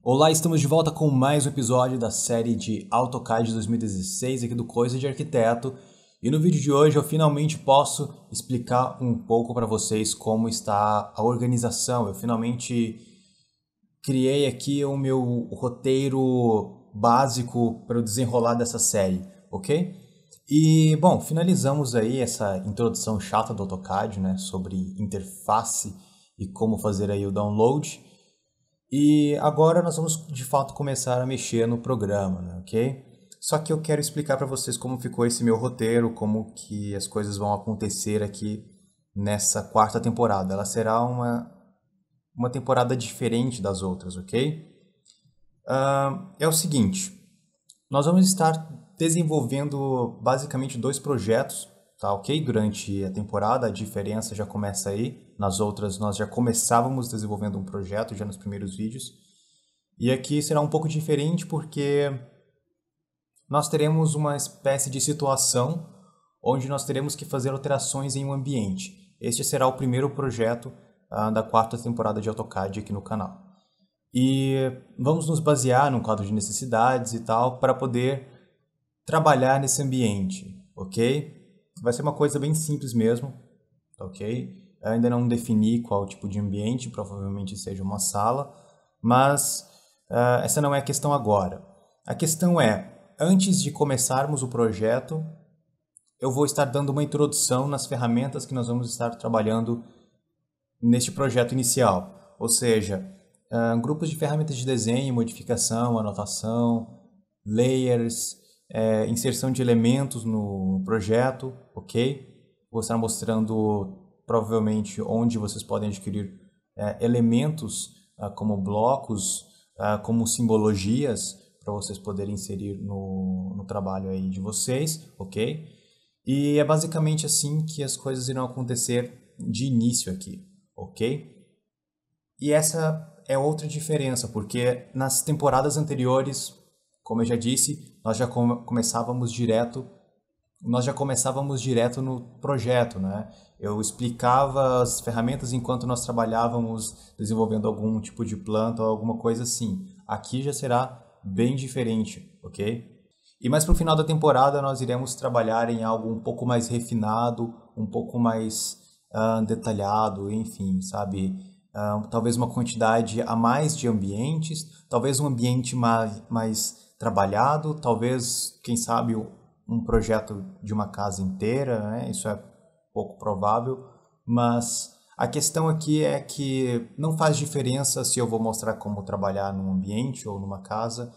Olá, estamos de volta com mais um episódio da série de AutoCAD 2016 aqui do Coisa de Arquiteto. E no vídeo de hoje eu finalmente posso explicar um pouco para vocês como está a organização. Eu finalmente criei aqui o meu roteiro básico para o desenrolar dessa série, ok? E, bom, finalizamos aí essa introdução chata do AutoCAD, né, sobre interface e como fazer aí o download. E agora nós vamos de fato começar a mexer no programa, né, ok? Só que eu quero explicar para vocês como ficou esse meu roteiro, como que as coisas vão acontecer aqui nessa quarta temporada. Ela será uma temporada diferente das outras, ok? É o seguinte, nós vamos estar desenvolvendo basicamente dois projetos, tá ok? Durante a temporada, a diferença já começa aí. Nas outras nós já começávamos desenvolvendo um projeto já nos primeiros vídeos. E aqui será um pouco diferente porque nós teremos uma espécie de situação onde nós teremos que fazer alterações em um ambiente. Este será o primeiro projeto da quarta temporada de AutoCAD aqui no canal. E vamos nos basear num quadro de necessidades e tal para poder trabalhar nesse ambiente, ok? Vai ser uma coisa bem simples mesmo, ok? Eu ainda não defini qual tipo de ambiente, provavelmente seja uma sala, mas essa não é a questão agora. A questão é, antes de começarmos o projeto, eu vou estar dando uma introdução nas ferramentas que nós vamos estar trabalhando neste projeto inicial. Ou seja, grupos de ferramentas de desenho, modificação, anotação, layers, inserção de elementos no projeto, ok? Vou estar mostrando provavelmente onde vocês podem adquirir elementos como blocos, como simbologias, para vocês poderem inserir no trabalho aí de vocês, ok? E é basicamente assim que as coisas irão acontecer de início aqui, ok? E essa é outra diferença, porque nas temporadas anteriores, como eu já disse, nós já começávamos direto no projeto, né? Eu explicava as ferramentas enquanto nós trabalhávamos desenvolvendo algum tipo de planta ou alguma coisa assim. Aqui já será bem diferente, ok? E mais para o final da temporada nós iremos trabalhar em algo um pouco mais refinado, um pouco mais detalhado, enfim, sabe? Talvez uma quantidade a mais de ambientes, talvez um ambiente mais trabalhado, talvez, quem sabe, um projeto de uma casa inteira, né? Isso é pouco provável, mas a questão aqui é que não faz diferença se eu vou mostrar como trabalhar num ambiente ou numa casa,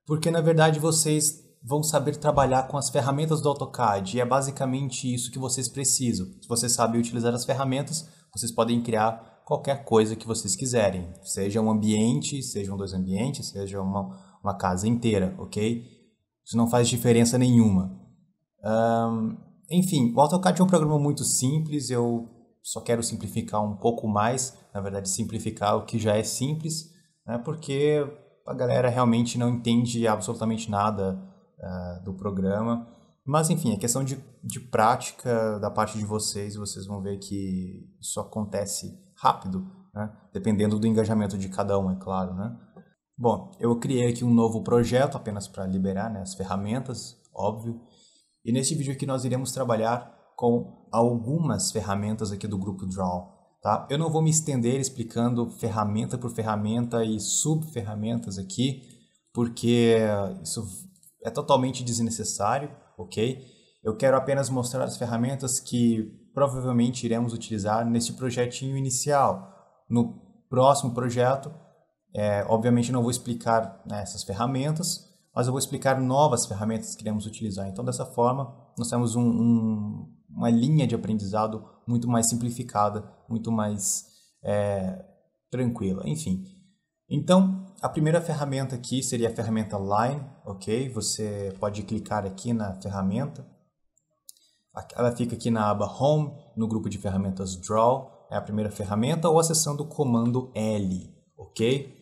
porque na verdade vocês vão saber trabalhar com as ferramentas do AutoCAD e é basicamente isso que vocês precisam. Se vocês sabem utilizar as ferramentas, vocês podem criar qualquer coisa que vocês quiserem, seja um ambiente, sejam dois ambientes, seja uma casa inteira, ok? Isso não faz diferença nenhuma. Enfim, o AutoCAD é um programa muito simples, eu só quero simplificar um pouco mais, na verdade simplificar o que já é simples, né, porque a galera realmente não entende absolutamente nada do programa. Mas enfim, é questão de prática da parte de vocês vão ver que isso acontece rápido, né, dependendo do engajamento de cada um, é claro, né? Bom, eu criei aqui um novo projeto apenas para liberar, né, as ferramentas, óbvio. E neste vídeo aqui nós iremos trabalhar com algumas ferramentas aqui do grupo Draw, tá? Eu não vou me estender explicando ferramenta por ferramenta e subferramentas aqui, porque isso é totalmente desnecessário, ok? Eu quero apenas mostrar as ferramentas que provavelmente iremos utilizar nesse projetinho inicial. No próximo projeto, obviamente não vou explicar, né, essas ferramentas, mas eu vou explicar novas ferramentas que iremos utilizar. Então, dessa forma, nós temos uma linha de aprendizado muito mais simplificada, muito mais tranquila, enfim. Então, a primeira ferramenta aqui seria a ferramenta Line, ok? Você pode clicar aqui na ferramenta. Ela fica aqui na aba Home, no grupo de ferramentas Draw, é a primeira ferramenta, ou acessando o comando L, ok?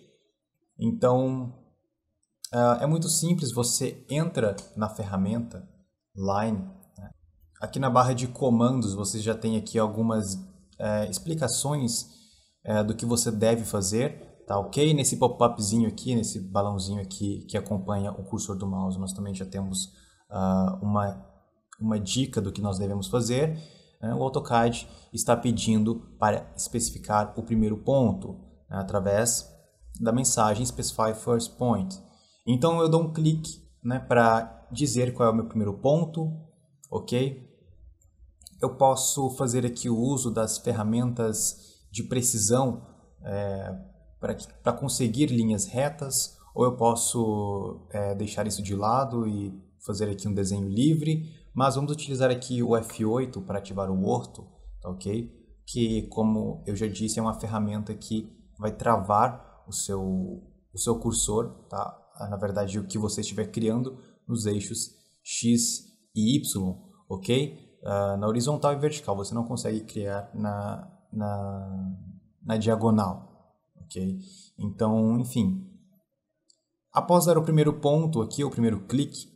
Então, é muito simples, você entra na ferramenta Line, né? Aqui na barra de comandos você já tem aqui algumas explicações do que você deve fazer. Tá ok? Nesse pop-upzinho aqui, nesse balãozinho aqui que acompanha o cursor do mouse, nós também já temos uma dica do que nós devemos fazer. O AutoCAD está pedindo para especificar o primeiro ponto, né, através da mensagem Specify First Point. Então eu dou um clique, né, para dizer qual é o meu primeiro ponto, ok? Eu posso fazer aqui o uso das ferramentas de precisão para conseguir linhas retas, ou eu posso deixar isso de lado e fazer aqui um desenho livre, mas vamos utilizar aqui o F8 para ativar o orto, tá ok? Que, como eu já disse, é uma ferramenta que vai travar o seu cursor, tá? Na verdade, o que você estiver criando nos eixos X e Y, ok? Na horizontal e vertical, você não consegue criar na diagonal, ok? Então, enfim, após dar o primeiro ponto aqui, o primeiro clique,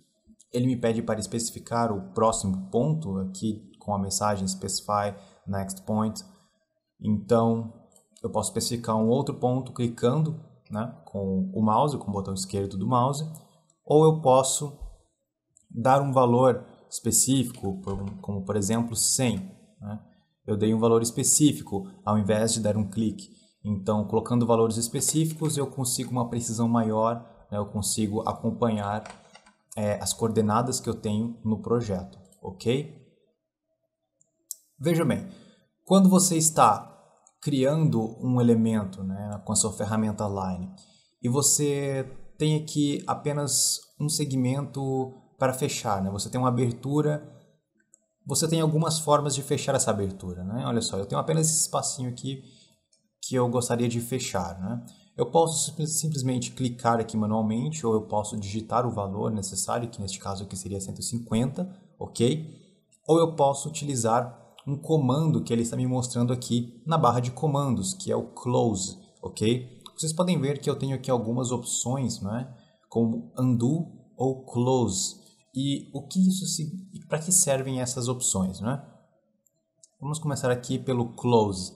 ele me pede para especificar o próximo ponto aqui com a mensagem Specify Next Point. Então, eu posso especificar um outro ponto clicando, né, com o mouse, com o botão esquerdo do mouse, ou eu posso dar um valor específico, como por exemplo 100. Né? Eu dei um valor específico ao invés de dar um clique. Então, colocando valores específicos, eu consigo uma precisão maior, né? Eu consigo acompanhar as coordenadas que eu tenho no projeto, ok? Veja bem, quando você está criando um elemento, né, com a sua ferramenta Line, e você tem aqui apenas um segmento para fechar, né? Você tem uma abertura, você tem algumas formas de fechar essa abertura, né? Olha só, eu tenho apenas esse espacinho aqui que eu gostaria de fechar, né? Eu posso simplesmente clicar aqui manualmente, ou eu posso digitar o valor necessário, que neste caso aqui seria 150, ok? Ou eu posso utilizar um comando que ele está me mostrando aqui na barra de comandos, que é o close, ok? Vocês podem ver que eu tenho aqui algumas opções, né? Como undo ou close. E o que para que servem essas opções, né? Vamos começar aqui pelo close.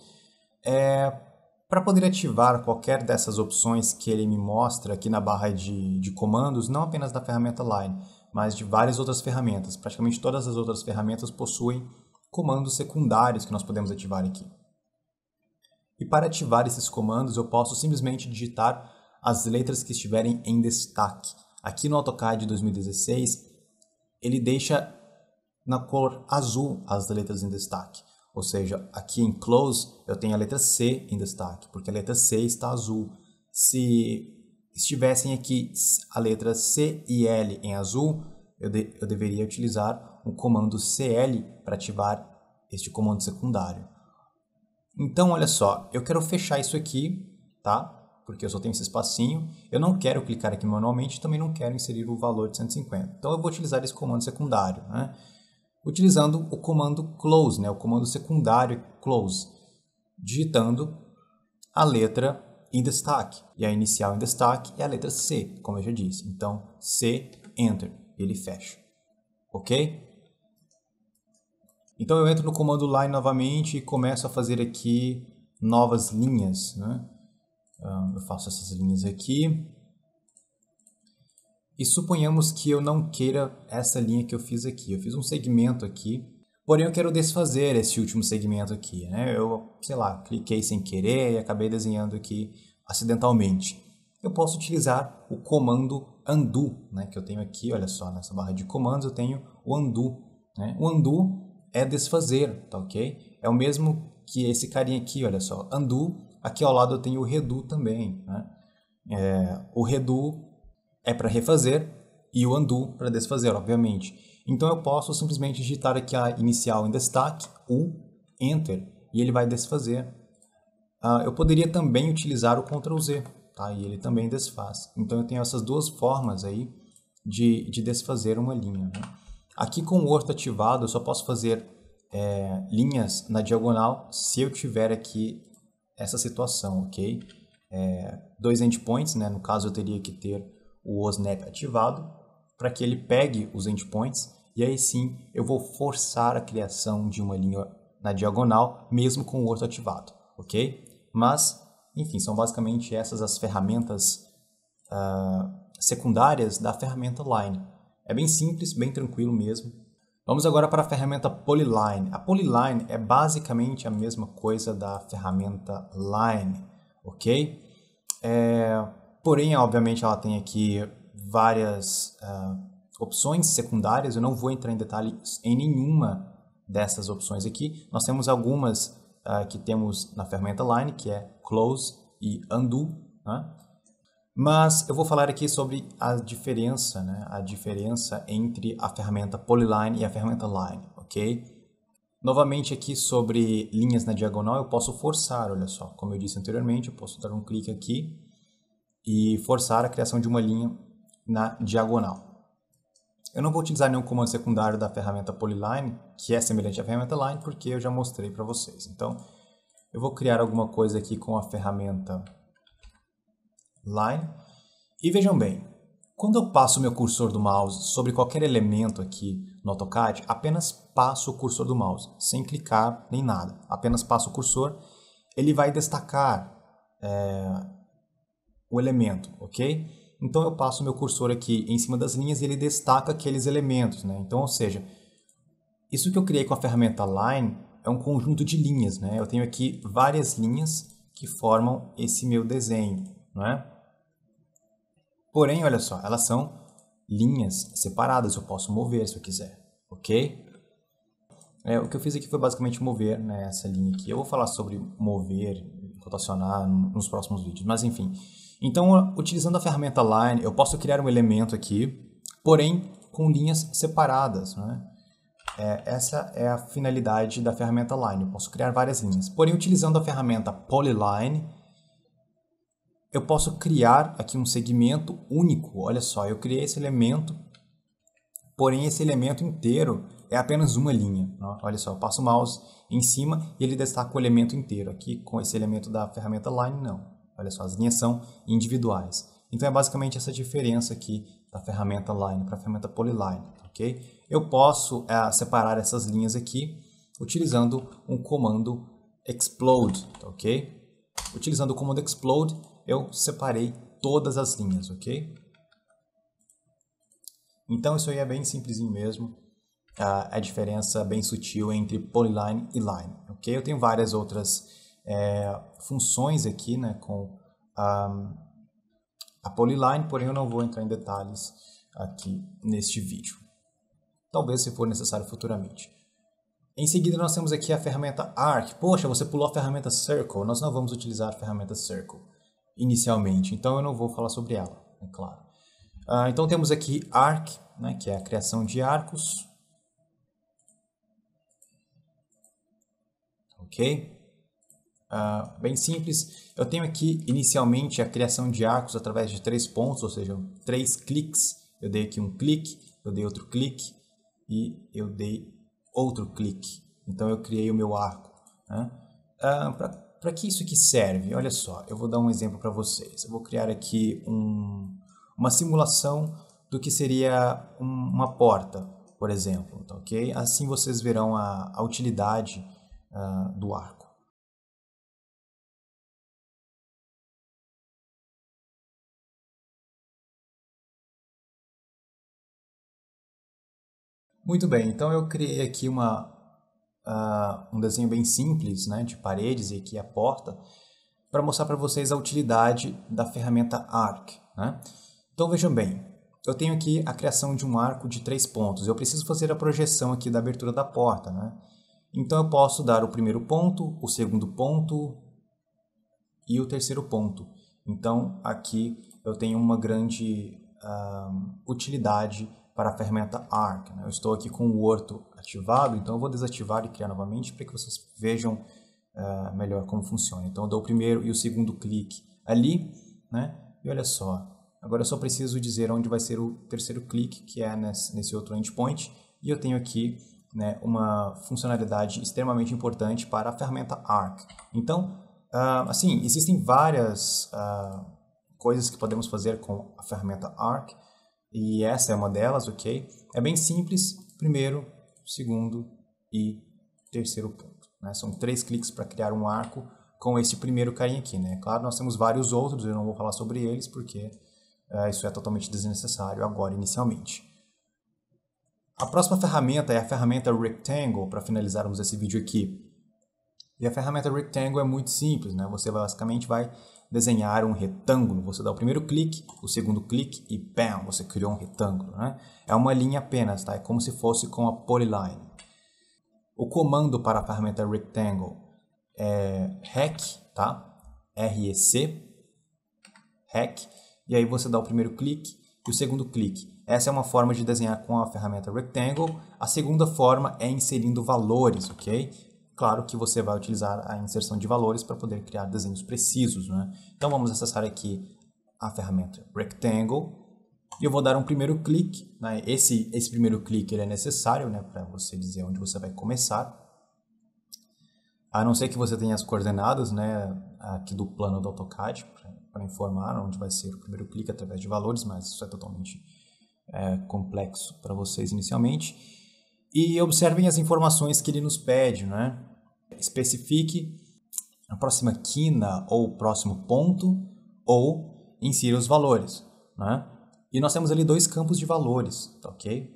Para poder ativar qualquer dessas opções que ele me mostra aqui na barra de comandos, não apenas da ferramenta Line, mas de várias outras ferramentas. Praticamente todas as outras ferramentas possuem comandos secundários que nós podemos ativar aqui. E para ativar esses comandos, eu posso simplesmente digitar as letras que estiverem em destaque. Aqui no AutoCAD 2016, ele deixa na cor azul as letras em destaque. Ou seja, aqui em Close eu tenho a letra C em destaque, porque a letra C está azul. Se estivessem aqui a letra C e L em azul, eu deveria utilizar o comando CL para ativar este comando secundário. Então, olha só, eu quero fechar isso aqui, tá? Porque eu só tenho esse espacinho. Eu não quero clicar aqui manualmente, também não quero inserir o valor de 150. Então, eu vou utilizar esse comando secundário, né? Utilizando o comando close, né? O comando secundário close, digitando a letra em destaque. E a inicial em destaque é a letra C, como eu já disse. Então, C, Enter, ele fecha. Ok? Então, eu entro no comando Line novamente e começo a fazer aqui novas linhas, né? Eu faço essas linhas aqui. E suponhamos que eu não queira essa linha que eu fiz aqui. Eu fiz um segmento aqui, porém eu quero desfazer esse último segmento aqui, né? Eu, sei lá, cliquei sem querer e acabei desenhando aqui acidentalmente. Eu posso utilizar o comando undo, né? Que eu tenho aqui, olha só, nessa barra de comandos eu tenho o undo, né? O undo é desfazer, tá ok? É o mesmo que esse carinha aqui, olha só, undo. Aqui ao lado eu tenho o redo também, né? O redo é para refazer e o undo para desfazer, obviamente. Então eu posso simplesmente digitar aqui a inicial em destaque, Enter, e ele vai desfazer. Eu poderia também utilizar o Ctrl Z, tá? E ele também desfaz. Então eu tenho essas duas formas aí de desfazer uma linha, né? Aqui com o orto ativado eu só posso fazer linhas na diagonal se eu tiver aqui essa situação, ok? Dois endpoints, né? No caso eu teria que ter o OSNAP ativado para que ele pegue os endpoints e aí sim eu vou forçar a criação de uma linha na diagonal mesmo com o orto ativado, ok? Mas enfim, são basicamente essas as ferramentas secundárias da ferramenta Line. É bem simples, bem tranquilo mesmo. Vamos agora para a ferramenta Polyline. A Polyline é basicamente a mesma coisa da ferramenta Line, ok? Porém, obviamente, ela tem aqui várias opções secundárias. Eu não vou entrar em detalhes em nenhuma dessas opções aqui. Nós temos algumas que temos na ferramenta Line, que é Close e Undo, né? Mas eu vou falar aqui sobre a diferença, né? A diferença entre a ferramenta Polyline e a ferramenta Line, ok? Novamente aqui sobre linhas na diagonal, eu posso forçar, olha só, como eu disse anteriormente, eu posso dar um clique aqui e forçar a criação de uma linha na diagonal. Eu não vou utilizar nenhum comando secundário da ferramenta Polyline, que é semelhante à ferramenta Line, porque eu já mostrei para vocês. Então, eu vou criar alguma coisa aqui com a ferramenta Line. E vejam bem, quando eu passo o meu cursor do mouse sobre qualquer elemento aqui no AutoCAD, apenas passo o cursor do mouse, sem clicar nem nada. Apenas passo o cursor, ele vai destacar o elemento, ok? Então eu passo o meu cursor aqui em cima das linhas e ele destaca aqueles elementos, né? Então, ou seja, isso que eu criei com a ferramenta Line é um conjunto de linhas, né? Eu tenho aqui várias linhas que formam esse meu desenho, não é? Porém, olha só, elas são linhas separadas, eu posso mover se eu quiser, ok? O que eu fiz aqui foi basicamente mover, né, essa linha aqui. Eu vou falar sobre mover, rotacionar nos próximos vídeos, mas enfim. Então, utilizando a ferramenta Line, eu posso criar um elemento aqui, porém com linhas separadas, né? Essa é a finalidade da ferramenta Line, eu posso criar várias linhas. Porém, utilizando a ferramenta Polyline, eu posso criar aqui um segmento único. Olha só, eu criei esse elemento, porém esse elemento inteiro é apenas uma linha. Olha só, eu passo o mouse em cima e ele destaca o elemento inteiro. Aqui com esse elemento da ferramenta Line, não. Olha só, as linhas são individuais. Então é basicamente essa diferença aqui da ferramenta Line para a ferramenta Polyline, ok? Eu posso separar essas linhas aqui utilizando um comando Explode, ok? Utilizando o comando Explode, eu separei todas as linhas, ok? Então isso aí é bem simplesinho mesmo, a diferença bem sutil entre Polyline e Line, ok? Eu tenho várias outras funções aqui, né, com a Polyline, porém eu não vou entrar em detalhes aqui neste vídeo. Talvez se for necessário futuramente. Em seguida nós temos aqui a ferramenta Arc. Poxa, você pulou a ferramenta Circle. Nós não vamos utilizar a ferramenta Circle inicialmente, então eu não vou falar sobre ela, é claro. Então temos aqui Arc, né, que é a criação de arcos. Ok? Bem simples. Eu tenho aqui inicialmente a criação de arcos através de 3 pontos, ou seja, 3 cliques. Eu dei aqui um clique, eu dei outro clique e eu dei outro clique. Então eu criei o meu arco, né? Para que isso aqui serve? Olha só, eu vou dar um exemplo para vocês. Eu vou criar aqui uma simulação do que seria uma porta, por exemplo, tá, ok? Assim vocês verão a utilidade do arco. Muito bem, então eu criei aqui um desenho bem simples, né, de paredes e aqui a porta, para mostrar para vocês a utilidade da ferramenta Arc, né? Então vejam bem, eu tenho aqui a criação de um arco de 3 pontos, eu preciso fazer a projeção aqui da abertura da porta, né? Então eu posso dar o primeiro ponto, o segundo ponto e o terceiro ponto. Então aqui eu tenho uma grande utilidade para a ferramenta Arc, né? Eu estou aqui com o orto ativado, então eu vou desativar e criar novamente para que vocês vejam melhor como funciona. Então eu dou o primeiro e o segundo clique ali, né? E olha só, agora eu só preciso dizer onde vai ser o terceiro clique, que é nesse outro endpoint, e eu tenho aqui, né, uma funcionalidade extremamente importante para a ferramenta Arc. Então, assim, existem várias coisas que podemos fazer com a ferramenta Arc, e essa é uma delas, ok? É bem simples, primeiro, segundo e terceiro ponto, né? São 3 cliques para criar um arco com esse primeiro carinha aqui, né? Claro, nós temos vários outros, eu não vou falar sobre eles porque isso é totalmente desnecessário agora, inicialmente. A próxima ferramenta é a ferramenta Rectangle, para finalizarmos esse vídeo aqui. E a ferramenta Rectangle é muito simples, né? Você basicamente vai desenhar um retângulo. Você dá o primeiro clique, o segundo clique e bam, você criou um retângulo, né? É uma linha apenas, tá? É como se fosse com a Polyline. O comando para a ferramenta Rectangle é rec, tá? REC, rec. E aí você dá o primeiro clique e o segundo clique. Essa é uma forma de desenhar com a ferramenta Rectangle. A segunda forma é inserindo valores, ok? Claro que você vai utilizar a inserção de valores para poder criar desenhos precisos, né? Então vamos acessar aqui a ferramenta Rectangle e eu vou dar um primeiro clique, né? Esse primeiro clique ele é necessário, né, para você dizer onde você vai começar. A não ser que você tenha as coordenadas, né, aqui do plano do AutoCAD para informar onde vai ser o primeiro clique através de valores, mas isso é totalmente complexo para vocês inicialmente. E observem as informações que ele nos pede, né? Especifique a próxima quina ou o próximo ponto ou insira os valores, né? E nós temos ali dois campos de valores, tá, ok?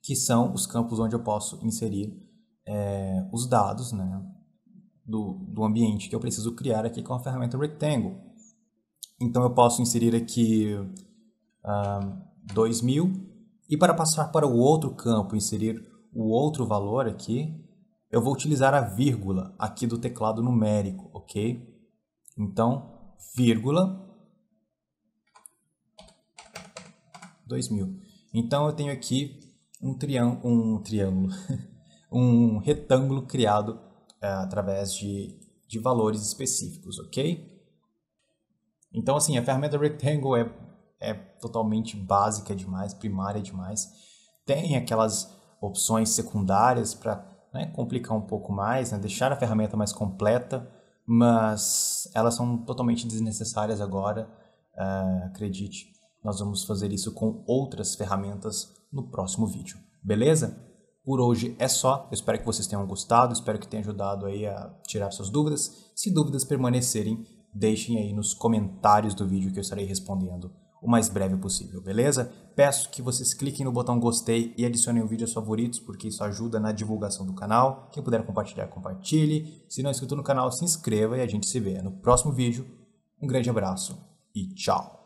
Que são os campos onde eu posso inserir os dados, né, do ambiente que eu preciso criar aqui com a ferramenta Rectangle. Então eu posso inserir aqui 2000 e para passar para o outro campo, inserir o outro valor aqui, eu vou utilizar a vírgula aqui do teclado numérico, ok? Então, vírgula 2000. Então eu tenho aqui um triângulo, um retângulo criado através de valores específicos, ok? Então, assim, a ferramenta Rectangle é totalmente básica demais, primária demais. Tem aquelas opções secundárias para, né, complicar um pouco mais, né, deixar a ferramenta mais completa, mas elas são totalmente desnecessárias agora, acredite. Nós vamos fazer isso com outras ferramentas no próximo vídeo, beleza? Por hoje é só, eu espero que vocês tenham gostado, espero que tenha ajudado aí a tirar suas dúvidas. Se dúvidas permanecerem, deixem aí nos comentários do vídeo que eu estarei respondendo o mais breve possível, beleza? Peço que vocês cliquem no botão gostei e adicionem o vídeo aos favoritos, porque isso ajuda na divulgação do canal. Quem puder compartilhar, compartilhe. Se não é inscrito no canal, se inscreva e a gente se vê no próximo vídeo. Um grande abraço e tchau!